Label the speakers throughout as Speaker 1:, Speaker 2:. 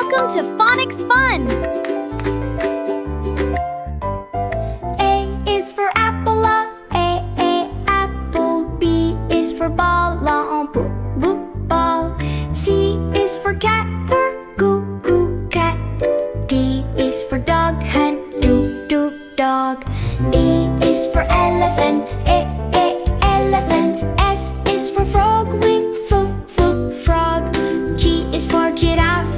Speaker 1: Welcome to Phonics Fun!
Speaker 2: A is for apple, A, apple. B is for ball, B, ball. C is for cat, goo, cat. D is for dog, dog. E is for elephant, elephant. F is for frog, frog. G is for giraffe,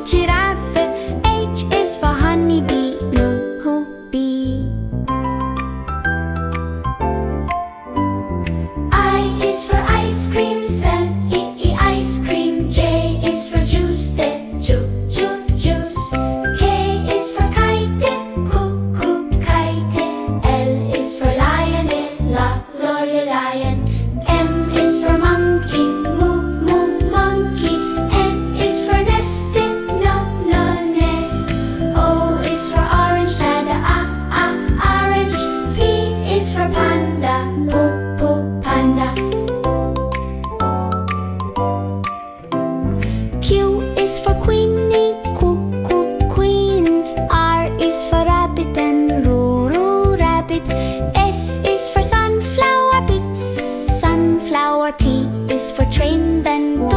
Speaker 2: giraffe. H is for honeybee, bee. I is for ice cream, ice cream. J is for juice, juice. K is for kite, kite. L is for lion, lion. M is for monkey, monkey. N is for nesting, nest. O is for orange, orange. P is for panda, panda. Q is for queenie, queen. R is for rabbit and rabbit. S is for sunflower, sunflower. T is for train, then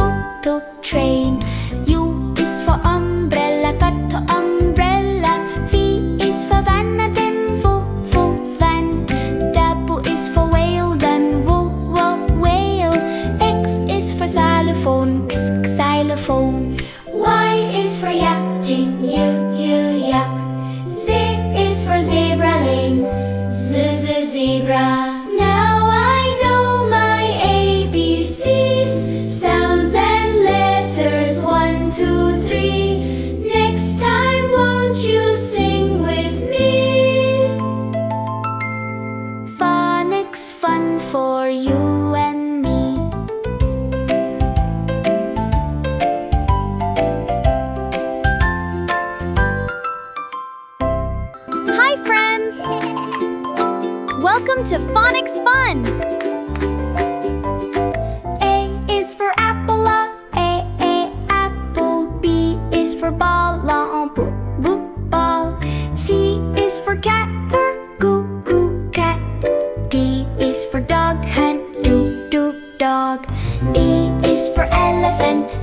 Speaker 2: train. U is for umbrella, umbrella. V is for van, then van. W is for whale, then whale. X is for xylophone, xylophone. Y is for yak, yak. Z is for zebra lane, zebra. Now I know my ABCs, sounds and letters, 1, 2, 3. Next time won't you sing with me? Phonics fun for you and me.
Speaker 1: Hi, friends! Welcome to Phonics Fun!
Speaker 2: A is for apple, A, apple. B is for ball, ball. C is for cat, goo, cat. D is for dog, dog. E is for elephant,